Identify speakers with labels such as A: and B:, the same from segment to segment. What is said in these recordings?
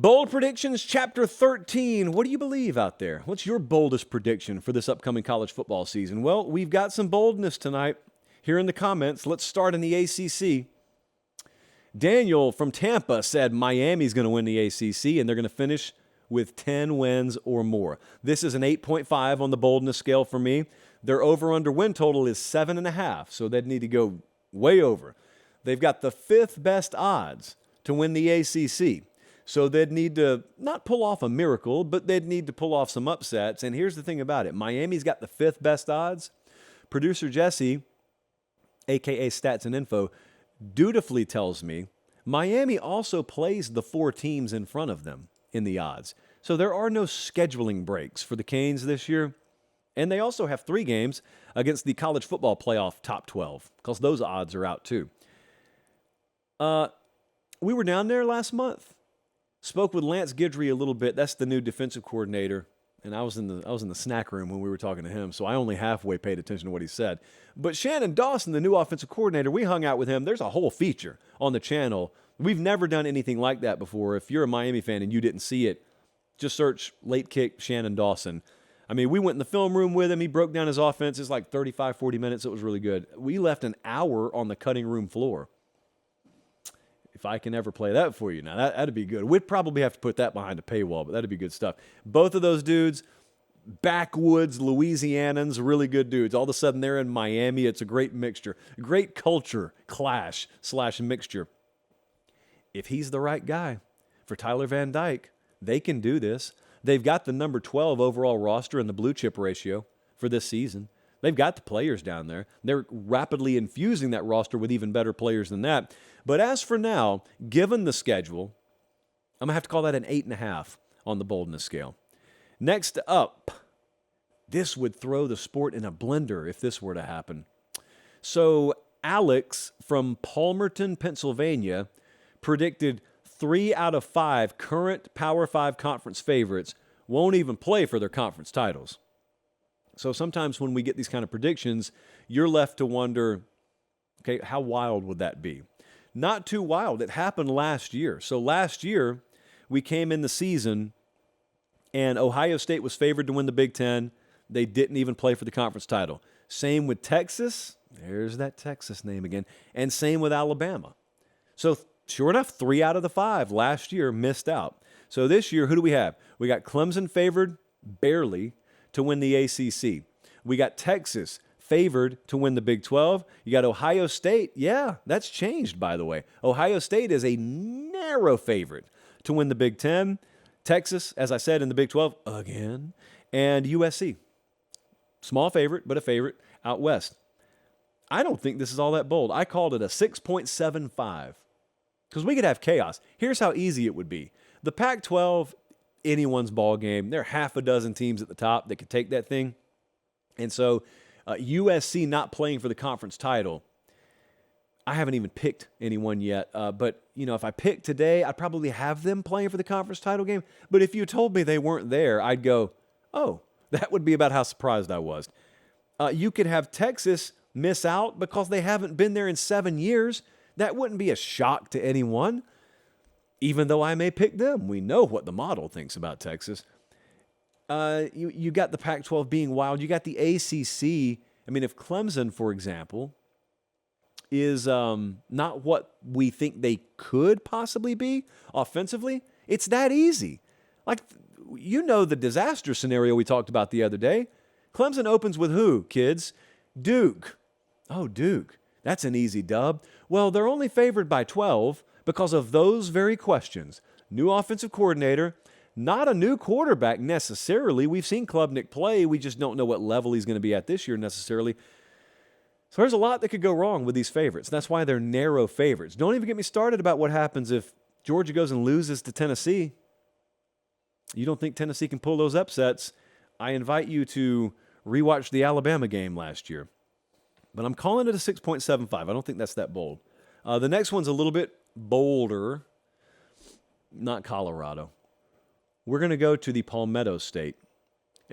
A: Bold Predictions, Chapter 13. What do you believe out there? What's your boldest prediction for this upcoming college football season? Well, we've got some boldness tonight here in the comments. Let's start in the ACC. Daniel from Tampa said Miami's going to win the ACC, and they're going to finish with 10 wins or more. This is an 8.5 on the boldness scale for me. Their over-under win total is 7.5, so they'd need to go way over. They've got the 5th best odds to win the ACC. So they'd need to not pull off a miracle, but they'd need to pull off some upsets. And here's the thing about it. Miami's got the 5th best odds. Producer Jesse, a.k.a. Stats and Info, dutifully tells me Miami also plays the 4 teams in front of them in the odds. So there are no scheduling breaks for the Canes this year. And they also have 3 games against the college football playoff top 12, because those odds are out too. We were down there last month. Spoke with Lance Guidry a little bit. That's the new defensive coordinator. And I was in the snack room when we were talking to him, so I only halfway paid attention to what he said. But Shannon Dawson, the new offensive coordinator, we hung out with him. There's a whole feature on the channel. We've never done anything like that before. If you're a Miami fan and you didn't see it, just search Late Kick Shannon Dawson. I mean, we went in the film room with him. He broke down his offense. It's like 35, 40 minutes. It was really good. We left an hour on the cutting room floor. If I can ever play that for you. Now, that'd be good. We'd probably have to put that behind a paywall, but that'd be good stuff. Both of those dudes, backwoods Louisianans, really good dudes. All of a sudden, they're in Miami. It's a great mixture. Great culture clash / mixture. If he's the right guy for Tyler Van Dyke, they can do this. They've got the number 12 overall roster in the blue chip ratio for this season. They've got the players down there. They're rapidly infusing that roster with even better players than that. But as for now, given the schedule, I'm going to have to call that an 8.5 on the boldness scale. Next up, this would throw the sport in a blender if this were to happen. So Alex from Palmerton, Pennsylvania, predicted 3 out of 5 current Power 5 conference favorites won't even play for their conference titles. So sometimes when we get these kind of predictions, you're left to wonder, okay, how wild would that be? Not too wild. It happened last year. So last year, we came in the season, and Ohio State was favored to win the Big Ten. They didn't even play for the conference title. Same with Texas. There's that Texas name again. And same with Alabama. So sure enough, 3 out of the 5 last year missed out. So this year, who do we have? We got Clemson favored barely to win the ACC. We got Texas favored to win the Big 12. You got Ohio State. Yeah, that's changed, by the way. Ohio State is a narrow favorite to win the Big 10. Texas, as I said, in the Big 12 again. And USC. Small favorite, but a favorite out west. I don't think this is all that bold. I called it a 6.75 because we could have chaos. Here's how easy it would be. The Pac-12, anyone's ball game. There are half a dozen teams at the top that could take that thing. And so USC not playing for the conference title, I haven't even picked anyone yet. But, if I picked today, I'd probably have them playing for the conference title game. But if you told me they weren't there, I'd go, oh, that would be about how surprised I was. You could have Texas miss out because they haven't been there in 7 years. That wouldn't be a shock to anyone, even though I may pick them. We know what the model thinks about Texas. You got the Pac-12 being wild. You got the ACC. I mean, if Clemson, for example, is not what we think they could possibly be offensively, it's that easy. Like, the disaster scenario we talked about the other day. Clemson opens with who, kids? Duke. Oh, Duke. That's an easy dub. Well, they're only favored by 12 because of those very questions. New offensive coordinator, not a new quarterback necessarily. We've seen Klubnik play. We just don't know what level he's going to be at this year necessarily. So there's a lot that could go wrong with these favorites. That's why they're narrow favorites. Don't even get me started about what happens if Georgia goes and loses to Tennessee. You don't think Tennessee can pull those upsets? I invite you to rewatch the Alabama game last year. But I'm calling it a 6.75. I don't think that's that bold. The next one's a little bit bolder. Not Colorado. We're going to go to the Palmetto State.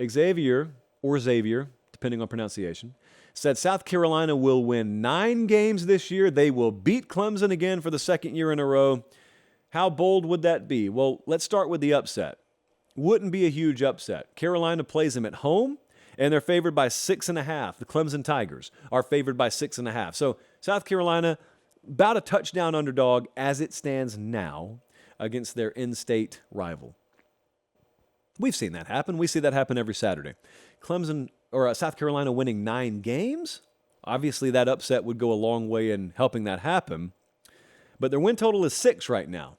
A: Xavier, depending on pronunciation, said South Carolina will win 9 games this year. They will beat Clemson again for the second year in a row. How bold would that be? Well, let's start with the upset. Wouldn't be a huge upset. Carolina plays them at home, and they're favored by 6.5. The Clemson Tigers are favored by 6.5. So South Carolina, about a touchdown underdog as it stands now against their in-state rival. We've seen that happen. We see that happen every Saturday. South Carolina winning 9 games. Obviously, that upset would go a long way in helping that happen. But their win total is 6 right now.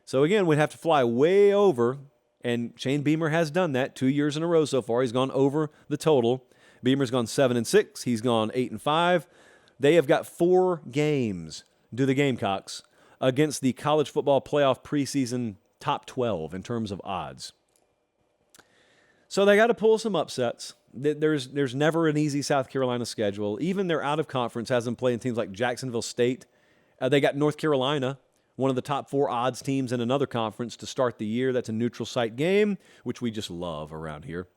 A: So again, we'd have to fly way over. And Shane Beamer has done that 2 years in a row so far. He's gone over the total. Beamer's gone 7-6. He's gone 8-5. They have got 4 games, do the Gamecocks, against the college football playoff preseason top 12 in terms of odds. So they got to pull some upsets. There's never an easy South Carolina schedule. Even their out-of-conference has them playing teams like Jacksonville State. They got North Carolina, one of the top 4 odds teams in another conference to start the year. That's a neutral site game, which we just love around here.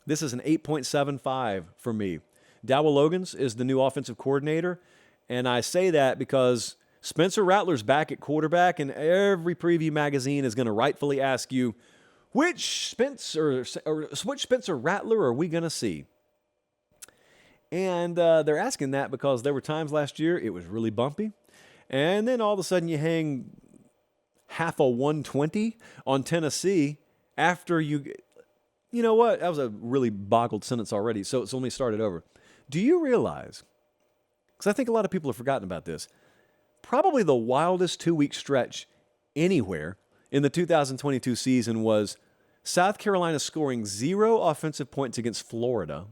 A: This is an 8.75 for me. Dowell Logans is the new offensive coordinator, and I say that because Spencer Rattler's back at quarterback, and every preview magazine is going to rightfully ask you, which Spencer Rattler are we going to see? And they're asking that because there were times last year it was really bumpy. And then all of a sudden you hang half a 120 on Tennessee after you know what? That was a really boggled sentence already, so let me start it over. Do you realize, because I think a lot of people have forgotten about this, probably the wildest 2-week stretch anywhere in the 2022 season was South Carolina scoring 0 offensive points against Florida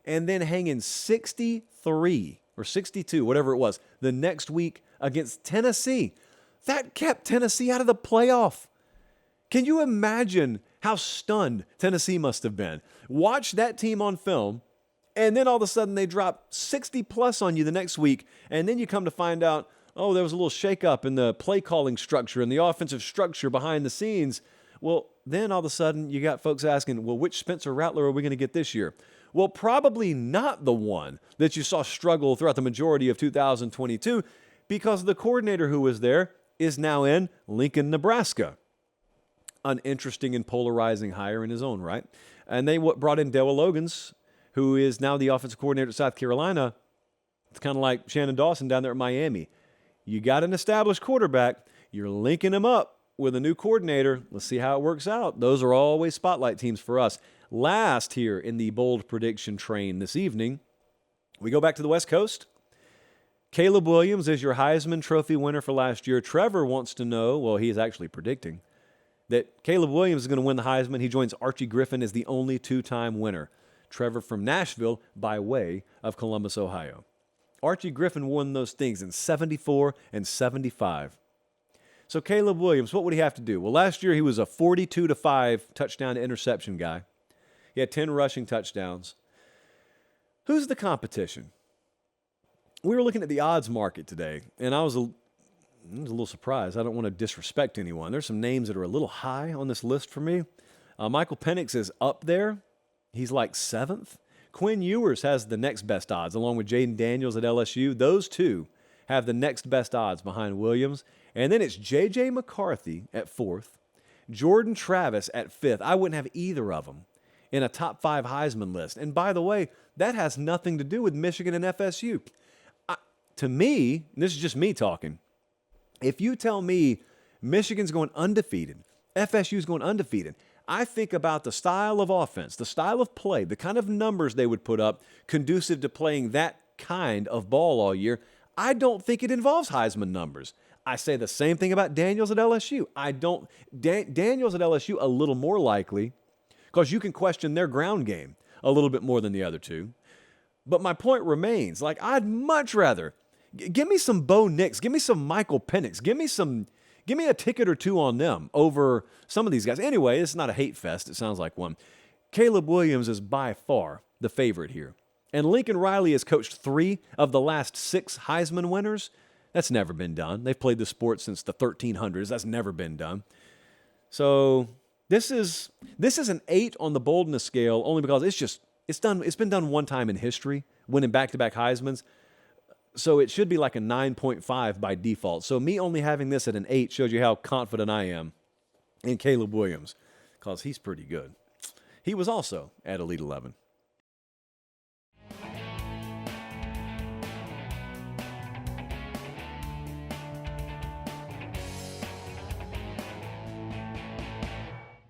A: and then hanging 63 or 62, whatever it was, the next week against Tennessee. That kept Tennessee out of the playoff. Can you imagine how stunned Tennessee must have been? Watch that team on film, and then all of a sudden they drop 60-plus on you the next week, and then you come to find out, oh, there was a little shakeup in the play calling structure and the offensive structure behind the scenes. Well, then all of a sudden you got folks asking, well, which Spencer Rattler are we going to get this year? Well, probably not the one that you saw struggle throughout the majority of 2022, because the coordinator who was there is now in Lincoln, Nebraska. An interesting and polarizing hire in his own right. And they brought in Dowell Logans, who is now the offensive coordinator at South Carolina. It's kind of like Shannon Dawson down there at Miami. You got an established quarterback. You're linking him up with a new coordinator. Let's see how it works out. Those are always spotlight teams for us. Last here in the bold prediction train this evening, we go back to the West Coast. Caleb Williams is your Heisman Trophy winner for last year. Trevor wants to know, well, he is actually predicting, that Caleb Williams is going to win the Heisman. He joins Archie Griffin as the only 2-time winner. Trevor from Nashville by way of Columbus, Ohio. Archie Griffin won those things in 74 and 75. So Caleb Williams, what would he have to do? Well, last year he was a 42-5 touchdown to interception guy. He had 10 rushing touchdowns. Who's the competition? We were looking at the odds market today, and I was a little surprised. I don't want to disrespect anyone. There's some names that are a little high on this list for me. Michael Penix is up there. He's like 7th. Quinn Ewers has the next best odds, along with Jaden Daniels at LSU. Those two have the next best odds behind Williams. And then it's J.J. McCarthy at 4th, Jordan Travis at 5th. I wouldn't have either of them in a top 5 Heisman list. And by the way, that has nothing to do with Michigan and FSU. To me, and this is just me talking, if you tell me Michigan's going undefeated, FSU's going undefeated, I think about the style of offense, the style of play, the kind of numbers they would put up conducive to playing that kind of ball all year. I don't think it involves Heisman numbers. I say the same thing about Daniels at LSU. Daniels at LSU a little more likely, because you can question their ground game a little bit more than the other two. But my point remains, like, I'd much rather, give me some Bo Nix, give me some Michael Penix, give me a ticket or two on them over some of these guys. Anyway, it's not a hate fest. It sounds like one. Caleb Williams is by far the favorite here. And Lincoln Riley has coached 3 of the last 6 Heisman winners. That's never been done. They've played the sport since the 1300s. That's never been done. So this is an 8 on the boldness scale, only because it's been done one time in history, winning back-to-back Heismans. So it should be like a 9.5 by default. So me only having this at an 8 shows you how confident I am in Caleb Williams, because he's pretty good. He was also at Elite 11.